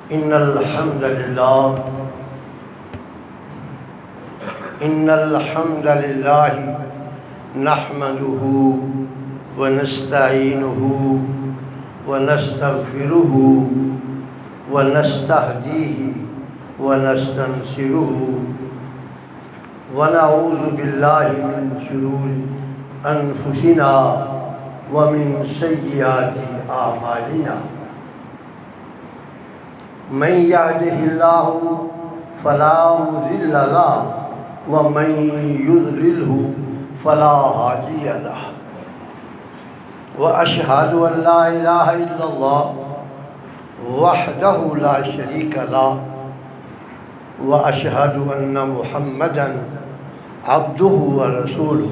إن الحمد لله نحمده ونستعينه ونستغفره ونستهديه ونستنصره ونعوذ بالله من شرور أنفسنا ومن سيئات أعمالنا من يهده الله فلا مضل له ومن يضلله فلا هادي له وأشهد أن لا إله إلا الله وحده لا شريك له وأشهد أن محمدًا عبده ورسوله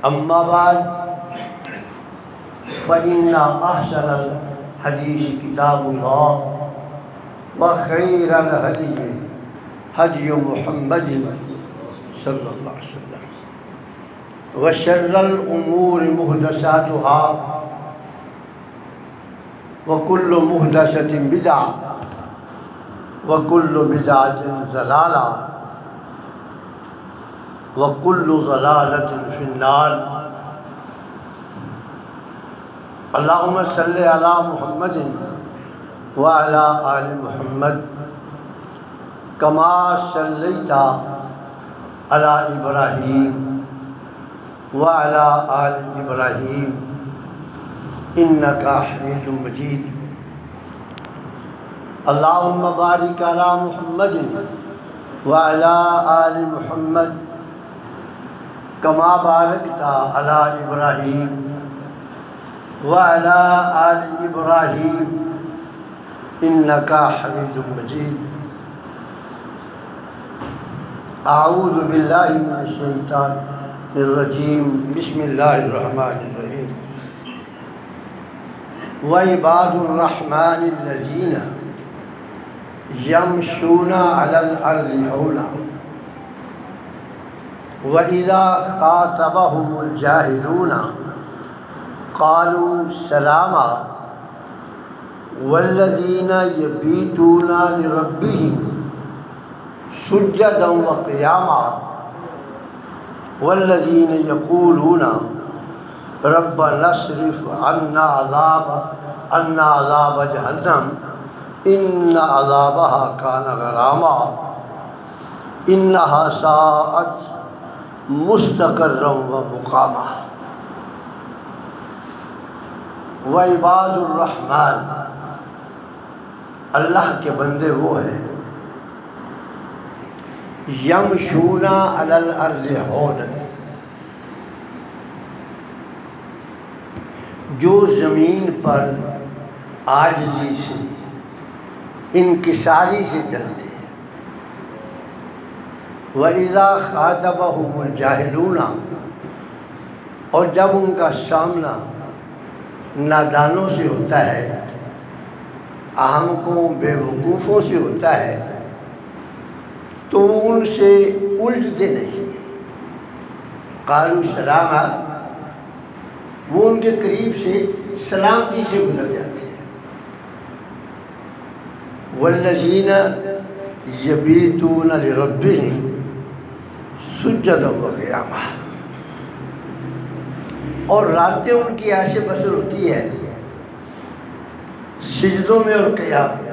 أما بعد فإن أحسن الحديث كتاب الله وخير الهدي هدي محمد صلى الله عليه وسلم وشر الأمور محدثاتها وكل محدثة بدعة وكل بدعة ضلالة وكل ضلالة في النار اللهم صل على محمد وعلى آل محمد كما صليت على إبراهيم وعلى آل إبراهيم إنك حميد مجيد اللهم بارك على محمد وعلى آل محمد كما باركت على إبراهيم وعلى آل إبراهيم إنك حميد مجيد أعوذ بالله من الشيطان الرجيم بسم الله الرحمن الرحيم وعباد الرحمن الذين يمشون على الأرض هونا وإذا خاطبهم الجاهلون قالوا سلاما والذين يبيتون لربهم سجدا وقياما والذين يقولون ربنا اصرف عنا عذاب جهنم إن عذابها كان غراما إنها ساءت مستقرا ومقاما وعباد الرحمن اللہ کے بندے وہ ہیں یمشون علی الارض ہونا جو زمین پر عاجزی سے انکساری سے چلتے ہیں وَإِذَا خَاطَبَهُمُ الْجَاهِلُونَ اور جب ان کا سامنا نادانوں سے ہوتا ہے احمقوں بے وقوفوں سے ہوتا ہے تو وہ ان سے الجھتے نہیں قالوا سلاما وہ ان کے قریب سے سلامتی سے گزر جاتے ہیں والذین یبیتون لربہم سجدا وقیاما اور راتیں ان کی عیش بسر ہوتی ہے سجدوں میں اور قیام میں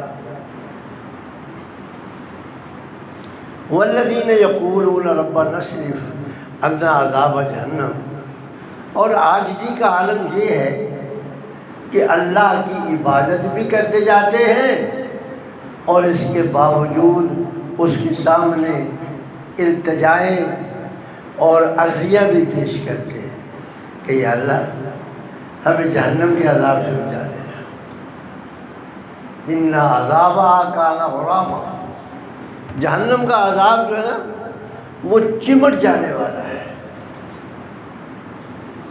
والذین یقولون ربنا اصرف عنا عذاب جہنم اور عاجزی کا عالم یہ ہے کہ اللہ کی عبادت بھی کرتے جاتے ہیں اور اس کے باوجود اس کے سامنے التجائیں اور عرضیہ بھی پیش کرتے ہیں کہ یا اللہ ہمیں جہنم کے عذاب سے بچا دینا ان عذابها کان غراما جہنم کا عذاب جو ہے نا وہ چمٹ جانے والا ہے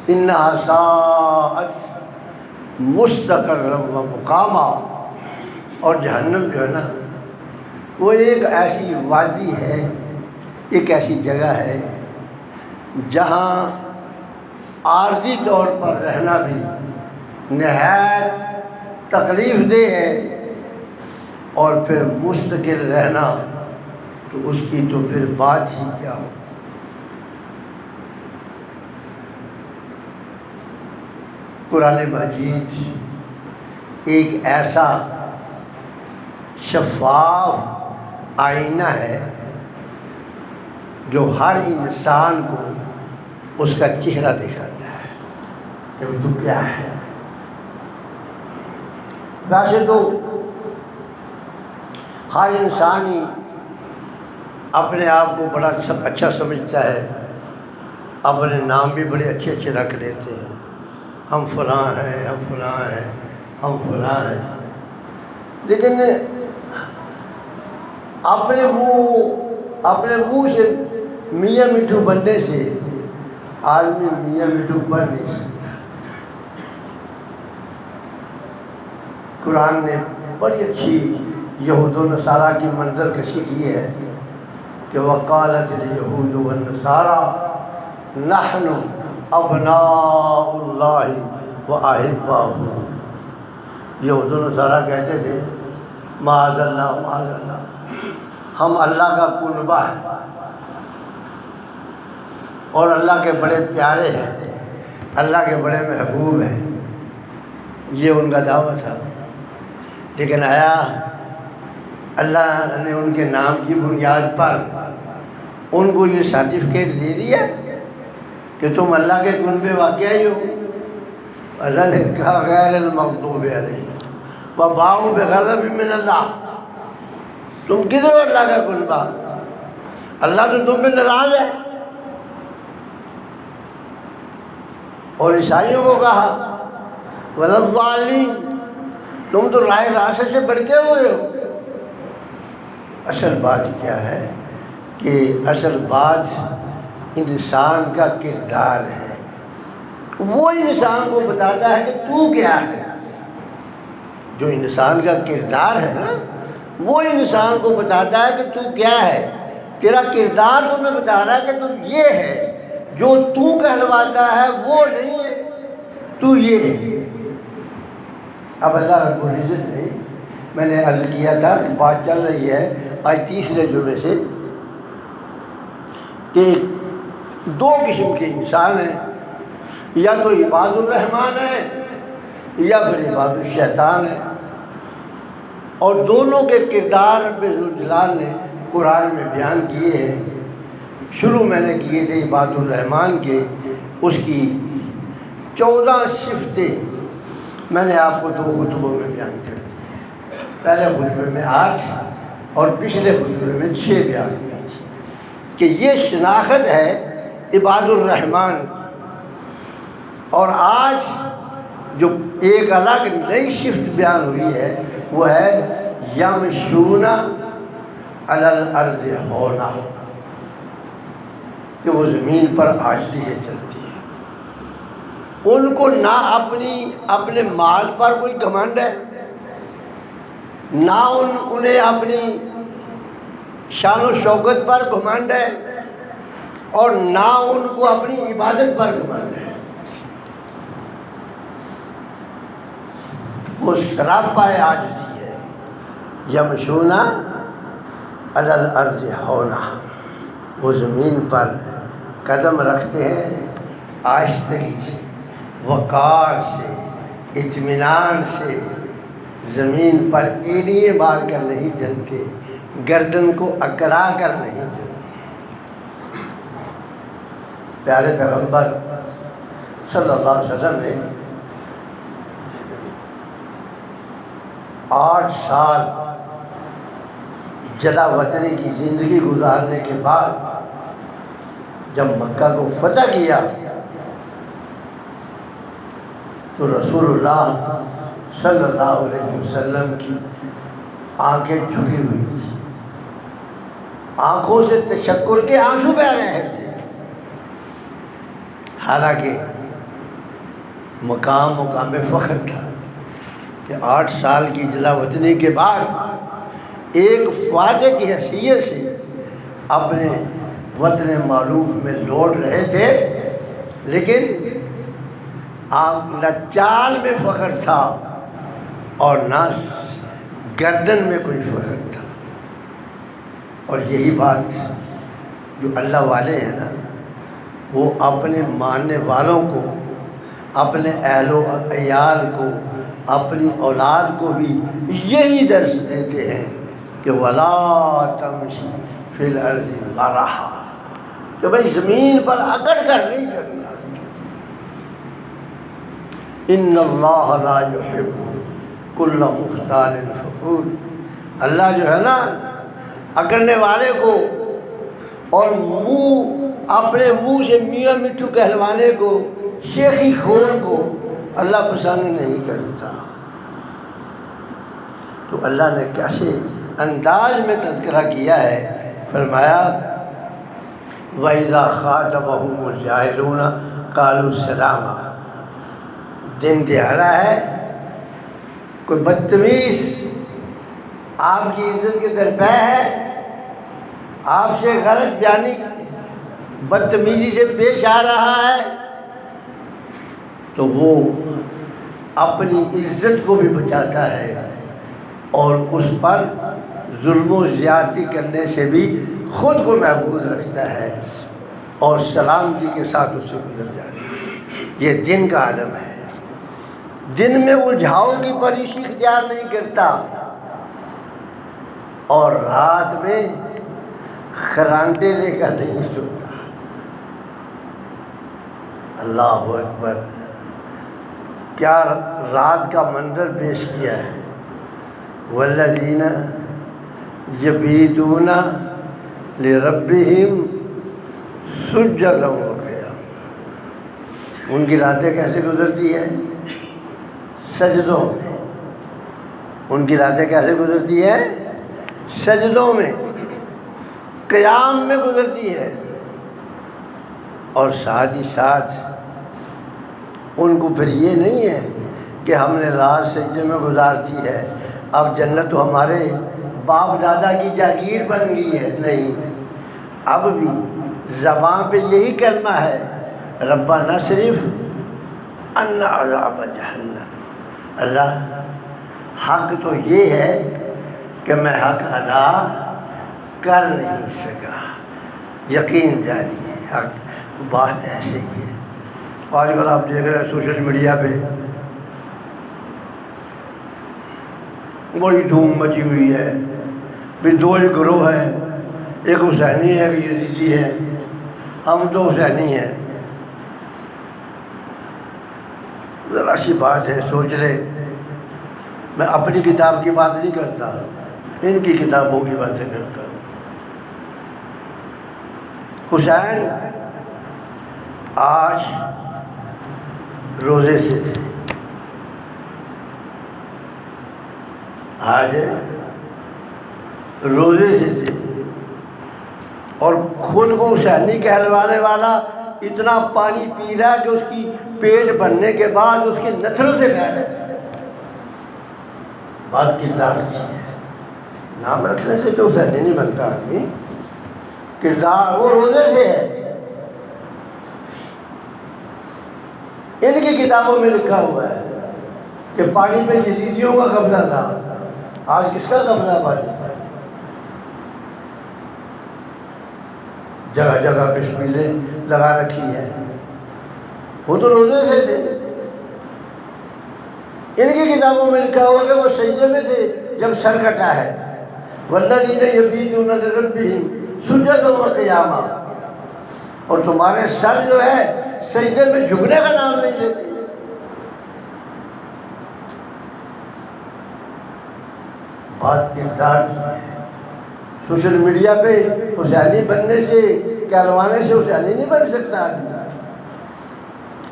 انہا ساءت مستقرا و مقاما اور جہنم جو ہے نا وہ ایک ایسی وادی ہے ایک ایسی جگہ ہے جہاں عارضی طور پر رہنا بھی نہایت تکلیف دہ ہے اور پھر مستقل رہنا، تو اس کی تو پھر بات ہی کیا ہو۔ قرآن مجید ایک ایسا شفاف آئینہ ہے جو ہر انسان کو اس کا چہرہ دکھاتا ہے کہ وہ تو کیا ہے۔ ویسے تو ہر انسان ہی اپنے آپ کو بڑا اچھا سمجھتا ہے، اپنے نام بھی بڑے اچھے اچھے رکھ لیتے ہیں، ہم فلاں ہیں، ہم فلاں ہیں، ہم فلاں ہیں، لیکن اپنے منہ سے میاں مٹھو بننے سے آدمی میاں مٹھو بن نہیں سکتا۔ قرآن نے بڑی اچھی یہود و نصارہ کی منظر کشی کی ہے کہ وقالت الیہود والنصارى نحن ابناء اللہ واحباؤہ۔ یہود و نصارہ کہتے تھے معاذ اللہ معاذ اللہ، ہم اللہ کا قربہ ہیں اور اللہ کے بڑے پیارے ہیں، اللہ کے بڑے محبوب ہیں، یہ ان کا دعویٰ تھا۔ لیکن آیا اللہ نے ان کے نام کی بنیاد پر ان کو یہ سرٹیفکیٹ دے دیا کہ تم اللہ کے قربے واقع ہی ہو؟ اللہ نے کہا غیر المغضوب علیہم وباؤوا بغضب من اللہ، تم کدھر ہو اللہ کا قربہ؟ اللہ تو تم پہ ناراض ہے۔ اور عیسائیوں کو کہا ولا الضالین، تم تو راہ راست سے بڑھتے ہوئے ہو۔ اصل بات کیا ہے کہ اصل بات انسان کا کردار ہے، وہ انسان کو بتاتا ہے کہ تو کیا ہے۔ جو انسان کا کردار ہے نا، وہ انسان کو بتاتا ہے کہ تو کیا ہے۔ تیرا کردار تمہیں بتا رہا ہے کہ تم یہ ہے، جو تو کہلواتا ہے وہ نہیں ہے، تو یہ ہے۔ اب اللہ رب العزت نے، میں نے عرض کیا تھا کہ بات چل رہی ہے آج تیسرے جمعے سے، کہ دو قسم کے انسان ہیں، یا تو عباد الرحمن ہیں یا پھر عباد الشیطان ہیں، اور دونوں کے کردار رب ذوالجلال نے قرآن میں بیان کیے ہیں۔ شروع میں نے کیے تھے عباد الرحمن کے، اس کی 14 صفتیں میں نے آپ کو 2 خطبوں میں بیان کر دی ہے۔ پہلے خطبے میں 8 اور پچھلے خطبے میں 6 بیان ہوئی تھی کہ یہ شناخت ہے عباد الرحمن کی۔ اور آج جو ایک الگ نئی صفت بیان ہوئی ہے وہ ہے یمشون علی الارض ہونا، کہ وہ زمین پر عاجزی سے چلتی ہے۔ ان کو نہ اپنے مال پر کوئی گھمنڈ ہے، نہ انہیں اپنی شان و شوکت پر گھمنڈ ہے، اور نہ ان کو اپنی عبادت پر گھمنڈ ہے۔ وہ سراپا عاجزی ہے۔ یمشون علی الارض ہونا، وہ زمین پر قدم رکھتے ہیں آہستگی سے، وقار سے، اطمینان سے، زمین پر اینیے مار کر نہیں چلتے، گردن کو اکڑا کر نہیں چلتے۔ پیارے پیغمبر صلی اللہ علیہ وسلم نے 8 سال جلا وطنی کی زندگی گزارنے کے بعد جب مکہ کو فتح کیا تو رسول اللہ صلی اللہ علیہ وسلم کی آنکھیں جھکی ہوئی تھیں، آنکھوں سے تشکر کے آنسو بہہ رہے تھے۔ حالانکہ مقام فخر تھا کہ 8 سال کی جلا وطنی کے بعد ایک فاتح کی حیثیت سے اپنے وطن معروف میں لوٹ رہے تھے، لیکن نہ چال میں فخر تھا اور نہ گردن میں کوئی فخر تھا۔ اور یہی بات جو اللہ والے ہیں نا، وہ اپنے ماننے والوں کو، اپنے اہل و عیال کو، اپنی اولاد کو بھی یہی درس دیتے ہیں کہ وَلَا تَمْشِ فِي الْأَرْضِ مَرَحًا، کہ بھائی زمین پر اکڑ کر نہیں چلنا۔ إِنَّ اللَّهَ لَا يُحِبُّ كُلَّ مُخْتَالٍ فَخُورٍ، اللہ جو ہے نا اکڑنے والے کو اور اپنے منہ سے میاں مٹھو کہلوانے کو، شیخی خور کو اللہ پسند نہیں کرتا۔ تو اللہ نے کیسے انداز میں تذکرہ کیا ہے، فرمایا وَإِذَا خَاطَبَهُمُ الْجَاهِلُونَ قَالُوا سَلَامًا، دن دہاڑا ہے، کوئی بدتمیز آپ کی عزت کے درپے ہے، آپ سے غلط بیانی بدتمیزی سے پیش آ رہا ہے، تو وہ اپنی عزت کو بھی بچاتا ہے اور اس پر ظلم و زیادتی کرنے سے بھی خود کو محفوظ رکھتا ہے اور سلامتی کے ساتھ اس سے گزر جاتا ہے۔ یہ دن کا عالم ہے، دن میں الجھاؤ کی پریشی اختیار نہیں کرتا اور رات میں خرانٹے لے کر نہیں سوتا۔ اللہ اکبر، کیا رات کا منظر پیش کیا ہے۔ والذین یبیتون لربہم سجدا وقیاما، ان کی راتیں کیسے گزرتی ہیں؟ سجدوں میں۔ ان کی راتیں کیسے گزرتی ہیں؟ سجدوں میں، قیام میں گزرتی ہے۔ اور ساتھ ہی ساتھ ان کو پھر یہ نہیں ہے کہ ہم نے رات سجدے میں گزارتی ہے، اب جنت تو ہمارے باپ دادا کی جاگیر بن گئی ہے، نہیں، اب بھی زبان پہ یہی کلمہ ہے، ربنا اصرف عنا عذاب جہنم، اللہ حق تو یہ ہے کہ میں حق ادا کر نہیں سکا، یقین جانی ہے، حق بات ایسے ہی ہے۔ آج کل آپ دیکھ رہے ہیں سوشل میڈیا پہ بڑی دھوم مچی ہوئی ہے، بھی دو ایک گروہ ہیں، ایک حسینی ہے ایک یزیدی ہے، ہم تو حسینی ہیں۔ ذرا سی بات ہے، سوچ لے، میں اپنی کتاب کی بات نہیں کرتا، ان کی کتابوں کی باتیں کرتا ہوں۔ حسین آج روزے سے تھے، آج روزے سے تھے، اور خود کو حسینی کہلوانے والا اتنا پانی پی رہا کہ اس کی پیٹ بھرنے کے بعد اس کی نتھروں سے بہہ رہا ہے۔ بات کردار کی ہے، نام رکھنے سے تو حسینی نہیں بنتا آدمی، کردار وہ روزے سے ہے۔ ان کی کتابوں میں لکھا ہوا ہے کہ پانی پہ یزیدیوں کا قبضہ تھا، آج کس کا قبضہ پانی پر؟ جگہ جگہ بسملیں لگا رکھی ہے، وہ تو روزے سے تھے۔ ان کی کتابوں میں لکھا ہوا کہ وہ سجدے میں تھے جب سر کٹا ہے، والذین یبیتون لربہم سجدا وقیاما، اور تمہارے سر جو ہے سجدے میں جھکنے کا نام نہیں لیتے۔ بات کردار کی ہے۔ سوشل میڈیا پہ حسینی بننے سے، کہلوانے سے حسینی نہیں بن سکتا آدمی۔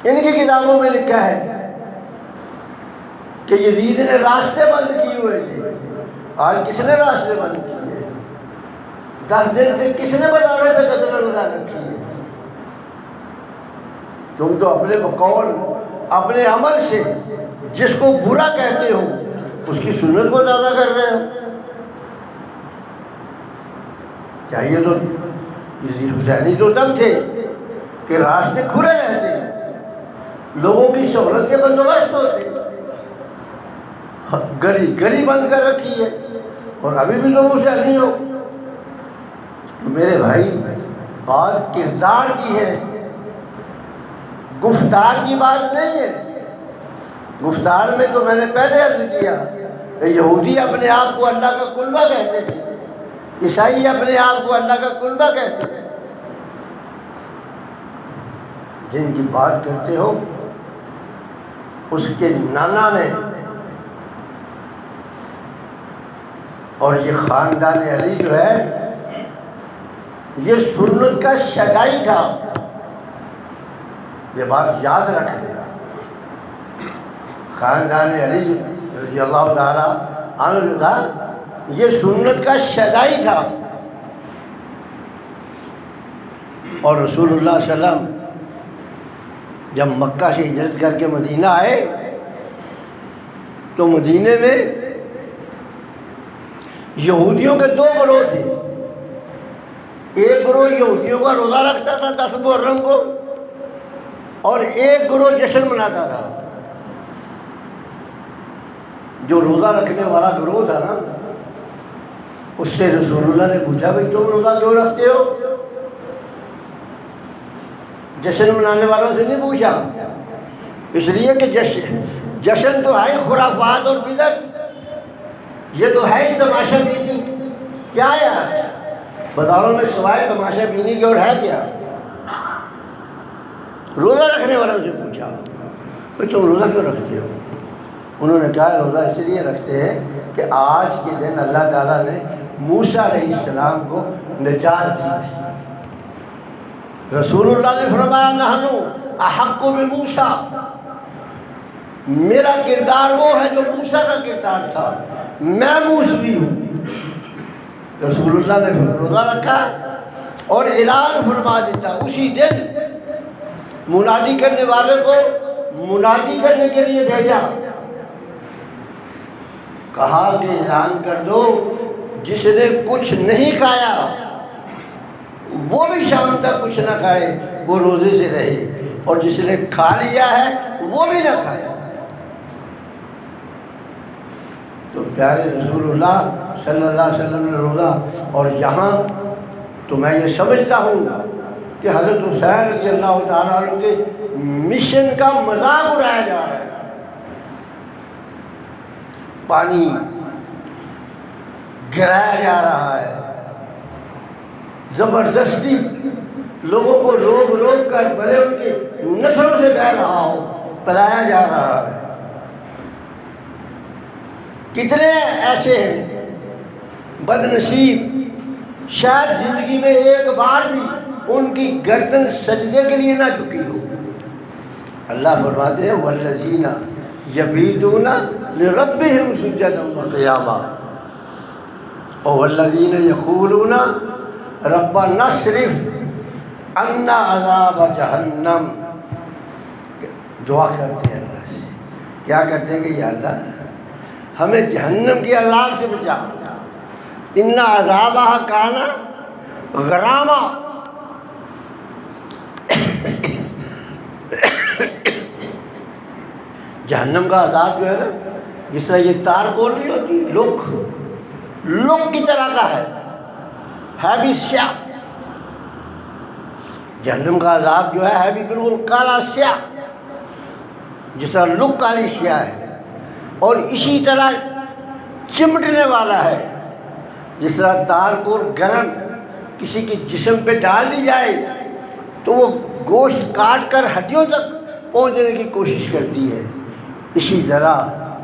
ان کی کتابوں میں لکھا ہے کہ یزید نے راستے بند کیے ہوئے تھے، آج کس نے راستے بند کیے؟ 10 دن سے کس نے بازاروں پہ قدر لگا رکھی ہے؟ تم تو اپنے بقول، اپنے عمل سے جس کو برا کہتے ہو اس کی سنت کو تازہ کر رہے ہو۔ چاہیے تو حسینی تو تب تھے کہ راستے کھلے رہتے، لوگوں کی سہولت کے بندوبست ہوتے، گلی بند کر رکھی ہے اور ابھی بھی لوگوں سے نہیں ہو. میرے بھائی بات کردار کی ہے، گفتار کی بات نہیں ہے. گفتار میں تو میں نے پہلے عرض کیا کہ یہودی اپنے آپ کو اللہ کا کنبہ کہتے تھے، عیسائی اپنے آپ کو اللہ کا کنبہ کہتے تھے. جن کی بات کرتے ہو اس کے نانا نے اور یہ خاندان علی جو ہے یہ سنت کا شگائی تھا. یہ بات یاد رکھ لیں، خاندان علی رضی اللہ تعالیٰ عنہ تھا یہ سنت کا شگائی تھا. اور رسول اللہ صلی اللہ علیہ وسلم جب مکہ سے ہجرت کر کے مدینہ آئے تو مدینے میں یہودیوں کے 2 گروہ تھے. ایک گروہ یہودیوں کا روزہ رکھتا تھا 10 محرم کو اور ایک گروہ جشن مناتا تھا. جو روزہ رکھنے والا گروہ تھا نا اس سے رسول اللہ نے پوچھا بھائی تم روزہ کیوں رکھتے ہو؟ جشن منانے والوں سے نہیں پوچھا، اس لیے کہ جشن تو ہے خرافات اور بدعت، یہ تو ہے تماشا بینی. کیا یار بازاروں میں سوائے تماشا بینی کے اور ہے کیا؟ روزہ رکھنے والوں سے پوچھا بھائی تم روزہ کیوں رکھتے ہو؟ انہوں نے کہا روزہ اس لیے رکھتے ہیں کہ آج کے دن اللہ تعالیٰ نے موسیٰ علیہ السلام کو نجات دی تھی. رسول اللہ نے فرمایا نحنو احق بموسیٰ، میرا کردار وہ ہے جو موسیٰ کا کردار تھا، میں موسوی ہوں. رسول اللہ نے روزہ رکھا اور اعلان فرما دیتا اسی دن منادی کرنے والے کو منادی کرنے کے لیے بھیجا، کہا کہ اعلان کر دو جس نے کچھ نہیں کھایا وہ بھی شام تک کچھ نہ کھائے، وہ روزے سے رہے، اور جس نے کھا لیا ہے وہ بھی نہ کھائے. تو پیارے رسول اللہ صلی اللہ علیہ وسلم نے روزہ. اور یہاں تو میں یہ سمجھتا ہوں کہ حضرت حسین رضی اللہ تعالیٰ عنہ کے مشن کا مذاق اڑایا جا رہا ہے. پانی گرایا جا رہا ہے، زبردستی لوگوں کو روک روک کر بھلے ان کی نسلوں سے بہہ رہا ہو پلایا جا رہا ہے. کتنے ایسے ہیں بد نصیب شاید زندگی میں ایک بار بھی ان کی گردن سجدے کے لیے نہ جھکی ہو. اللہ فرماتے ہیں والذین یبیتون لربہم سجدا وقیاما والذین یقولون ربنا اصرف عنا عذاب جہنم. دعا کرتے ہیں اللہ سے، کیا کرتے ہیں کہ یا اللہ ہمیں جہنم کی عذاب سے بچا. ان عذابہ کانا غراما، جہنم کا عذاب جو ہے نا جس طرح یہ تار کول نہیں ہوتی لوک کی طرح کا ہے بھی سیاہ. جہنم کا عذاب جو ہے بھی بالکل کالا سیاہ، جس طرح لک کالی سیاہ ہے، اور اسی طرح چمٹنے والا ہے. جس طرح تار کو گرم کسی کے جسم پہ ڈال دی جائے تو وہ گوشت کاٹ کر ہڈیوں تک پہنچنے کی کوشش کرتی ہے، اسی طرح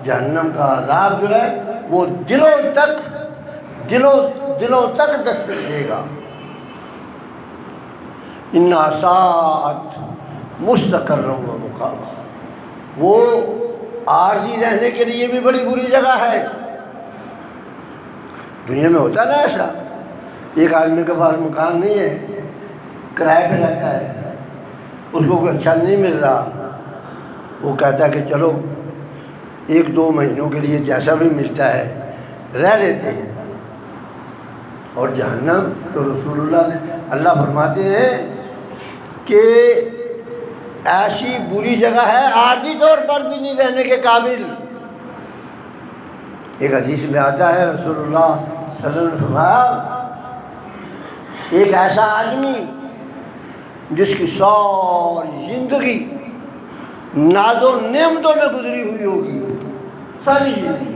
جہنم کا عذاب جو ہے وہ دلوں تک دستک دے گا. انہا ساعت مستقر و مقامہ، وہ عارضی رہنے کے لیے بھی بڑی بری جگہ ہے. دنیا میں ہوتا نا ایسا، ایک آدمی کے پاس مکان نہیں ہے، کرائے پہ رہتا ہے، اس کو کوئی اچھا نہیں مل رہا، وہ کہتا ہے کہ چلو 1-2 مہینوں کے لیے جیسا بھی ملتا ہے رہ لیتے ہیں. اور جہنم تو رسول اللہ نے اللہ فرماتے ہیں کہ ایسی بری جگہ ہے عارضی طور پر بھی نہیں رہنے کے قابل. ایک حدیث میں آتا ہے رسول اللہ صلی اللہ علیہ وسلم نے فرمایا ایک ایسا آدمی جس کی ساری زندگی ناز و نعمتوں میں گزری ہوئی ہوگی، ساری زندگی،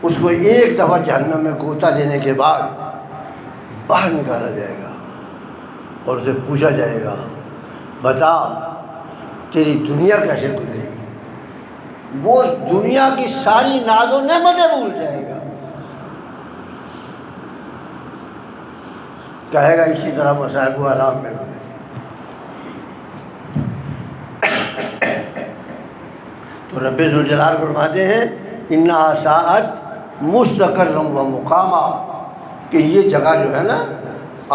اس کو ایک دفعہ جہنم میں گوتا دینے کے بعد باہر نکالا جائے گا اور اسے پوچھا جائے گا بتا تیری دنیا کیسے گزری؟ وہ دنیا کی ساری ناز و نعمتیں بھول جائے گا، کہے گا اسی طرح مصائب و آرام میں گزری۔ تو رب ذوالجلال فرماتے ہیں انہا ساعت مستقرم و مقامہ، کہ یہ جگہ جو ہے نا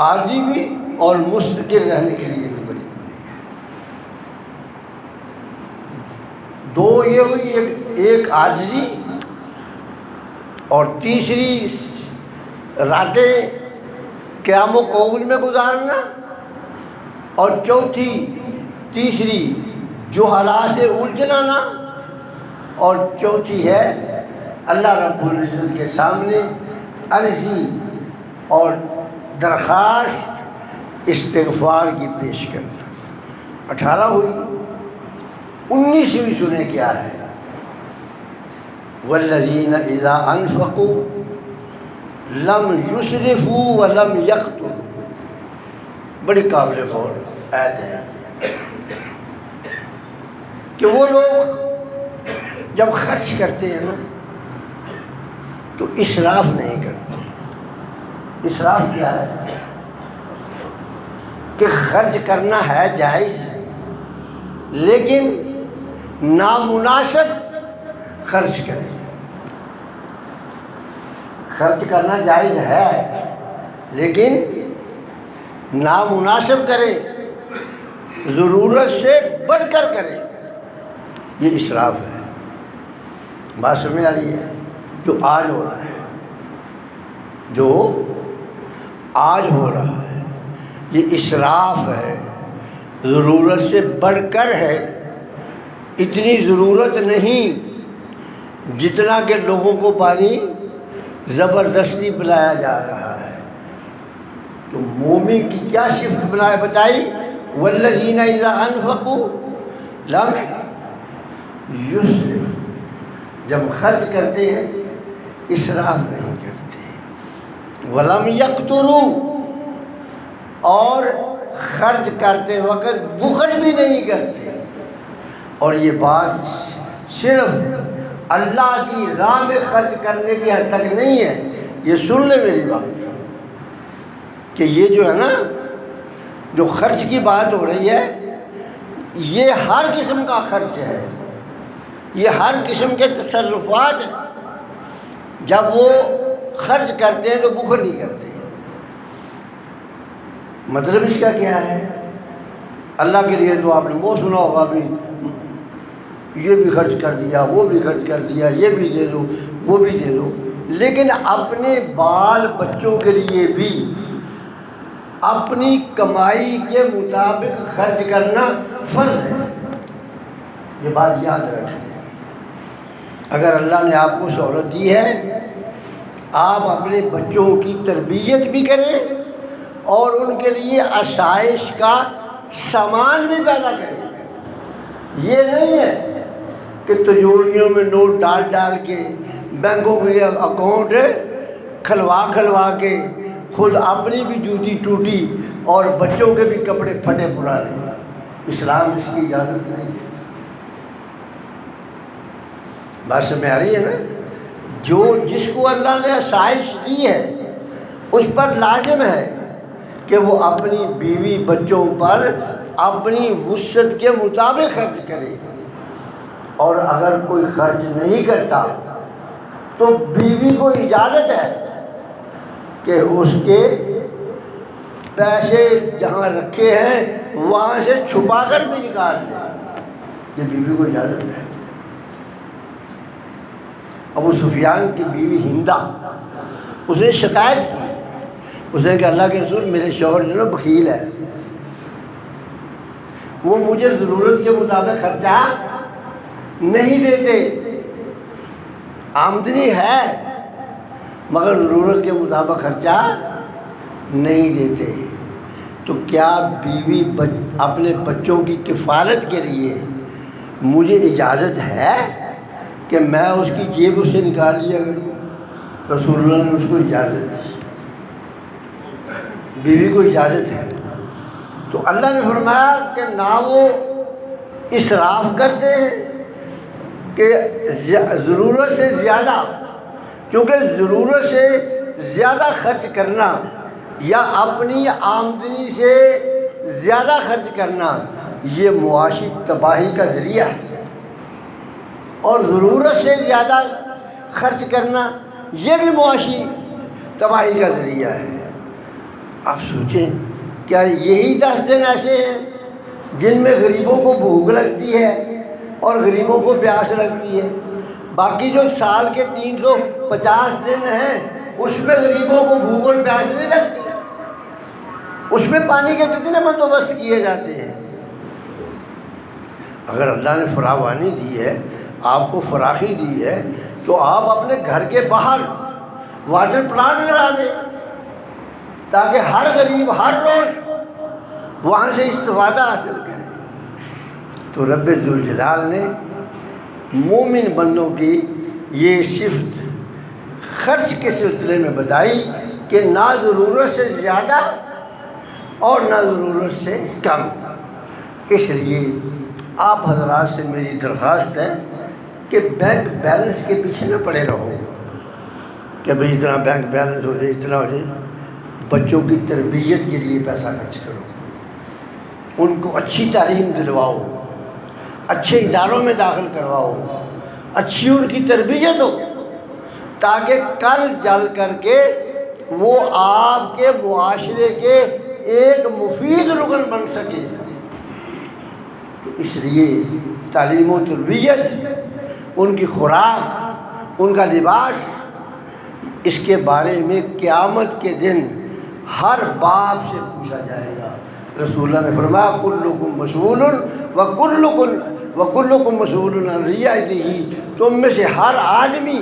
عارضی بھی اور مستقر رہنے کے لیے بھی بڑی بڑی ہے۔ دو یہ ہوئی، ایک عاجزی، اور تیسری راتیں قیام و قعود میں گزارنا، اور تیسری جہلا سے الجھنا، اور چوتھی ہے اللہ رب العزت کے سامنے عرضی اور درخواست استغفار کی پیش کرنا۔ 18 ہوئی۔ 19ویں سنیں کیا ہے؟ والذین اذا انفقوا لم یسرفوا ولم یقتروا، بڑی قابل غور آیت ہے کہ وہ لوگ جب خرچ کرتے ہیں نا تو اسراف نہیں کرتے۔ اسراف کیا ہے؟ کہ خرچ کرنا ہے جائز، لیکن نامناسب خرچ کریں۔ خرچ کرنا جائز ہے لیکن نامناسب کریں، ضرورت سے بڑھ کر کریں، یہ اسراف ہے۔ بات سمجھ آ رہی ہے؟ جو آج ہو رہا ہے، جو آج ہو رہا ہے یہ اسراف ہے، ضرورت سے بڑھ کر ہے۔ اتنی ضرورت نہیں جتنا کہ لوگوں کو پانی زبردستی پلایا جا رہا ہے۔ تو مومن کی کیا صفت بنائے بتائی؟ والذین اذا انفقوا لم یسرفوا، جب خرچ کرتے ہیں اسراف نہیں کرتے، ولم یقتروا، اور خرچ کرتے وقت بخل بھی نہیں کرتے۔ اور یہ بات صرف اللہ کی راہ میں خرچ کرنے کی حد تک نہیں ہے، یہ سن لے میری بات کہ یہ جو ہے نا، جو خرچ کی بات ہو رہی ہے یہ ہر قسم کا خرچ ہے، یہ ہر قسم کے تصرفات ہیں۔ جب وہ خرچ کرتے ہیں تو بخل نہیں کرتے۔ مطلب اس کا کیا ہے؟ اللہ کے لیے تو آپ نے وہ سنا ہوگا بھی، یہ بھی خرچ کر دیا، وہ بھی خرچ کر دیا، یہ بھی دے دو، وہ بھی دے دو، لیکن اپنے بال بچوں کے لیے بھی اپنی کمائی کے مطابق خرچ کرنا فرض ہے۔ یہ بات یاد رکھ لیں۔ اگر اللہ نے آپ کو سہولت دی ہے، آپ اپنے بچوں کی تربیت بھی کریں اور ان کے لیے آسائش کا سامان بھی پیدا کریں۔ یہ نہیں ہے کہ تجوریوں میں نوٹ ڈال ڈال کے، بینکوں کے اکاؤنٹ کھلوا کے خود اپنی بھی جوتی ٹوٹی اور بچوں کے بھی کپڑے پھٹے پرانے۔ اسلام اس کی اجازت نہیں ہے۔ بات سمجھ آ رہی ہے نا؟ جو جس کو اللہ نے آسائش دی ہے اس پر لازم ہے کہ وہ اپنی بیوی بچوں پر اپنی وسعت کے مطابق خرچ کرے، اور اگر کوئی خرچ نہیں کرتا تو بیوی کو اجازت ہے کہ اس کے پیسے جہاں رکھے ہیں وہاں سے چھپا کر بھی نکال لے، یہ بیوی کو اجازت ہے۔ ابو سفیان کی بیوی ہندا، اس نے شکایت کی، اس نے کہا اللہ کے رسول میرے شوہر جو نا بخیل ہے، وہ مجھے ضرورت کے مطابق خرچہ نہیں دیتے، آمدنی ہے مگر ضرورت کے مطابق خرچہ نہیں دیتے، تو کیا بیوی اپنے بچوں کی کفالت کے لیے مجھے اجازت ہے کہ میں اس کی جیب سے نکال لیا کروں؟ رسول اللہ نے اس کو اجازت دی، بیوی کو اجازت ہے۔ تو اللہ نے فرمایا کہ نہ وہ اسراف کرتے ہیں کہ ضرورت سے زیادہ، کیونکہ ضرورت سے زیادہ خرچ کرنا یا اپنی آمدنی سے زیادہ خرچ کرنا یہ معاشی تباہی کا ذریعہ ہے، اور ضرورت سے زیادہ خرچ کرنا یہ بھی معاشی تباہی کا ذریعہ ہے۔ آپ سوچیں، کیا یہی 10 دن ایسے ہیں جن میں غریبوں کو بھوک لگتی ہے اور غریبوں کو پیاس لگتی ہے؟ باقی جو سال کے 350 دن ہیں اس میں غریبوں کو بھوک اور پیاس نہیں لگتی، اس میں پانی کے کتنے بندوبست کیے جاتے ہیں۔ اگر اللہ نے فراوانی دی ہے، آپ کو فراخی دی ہے، تو آپ اپنے گھر کے باہر واٹر پلانٹ لگا دیں تاکہ ہر غریب ہر روز وہاں سے استفادہ حاصل کرے۔ تو رب ذوالجلال نے مومن بندوں کی یہ صفت خرچ کے سلسلے میں بتائی کہ نہ ضرورت سے زیادہ اور نہ ضرورت سے کم۔ اس لیے آپ حضرات سے میری درخواست ہے کہ بینک بیلنس کے پیچھے نہ پڑے رہو کہ بھئی اتنا بینک بیلنس ہو جائے، اتنا ہو جائے۔ بچوں کی تربیت کے لیے پیسہ خرچ کرو، ان کو اچھی تعلیم دلواؤ، اچھے اداروں میں داخل کرواؤ، اچھی ان کی تربیت ہو، تاکہ کل چل کر کے وہ آپ کے معاشرے کے ایک مفید رکن بن سکے۔ تو اس لیے تعلیم و تربیت، ان کی خوراک، ان کا لباس، اس کے بارے میں قیامت کے دن ہر باپ سے پوچھا جائے گا۔ رسول اللہ نے فرمایا کلکم مسئول وکلکم مسئول عن رعیتہ، تم میں سے ہر آدمی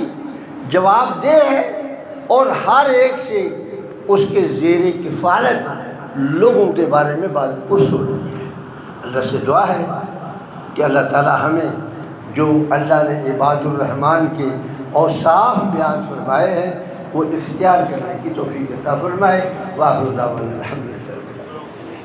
جواب دہ ہے اور ہر ایک سے اس کے زیر کفالت لوگوں کے بارے میں بات پرسولی ہے۔ اللہ سے دعا ہے کہ اللہ تعالی ہمیں جو اللہ نے عباد الرحمن کے اوصاف بیان فرمائے ہیں وہ اختیار کرنے کی توفیق عطا فرمائے۔ وآخر دعوانا الحمدللہ۔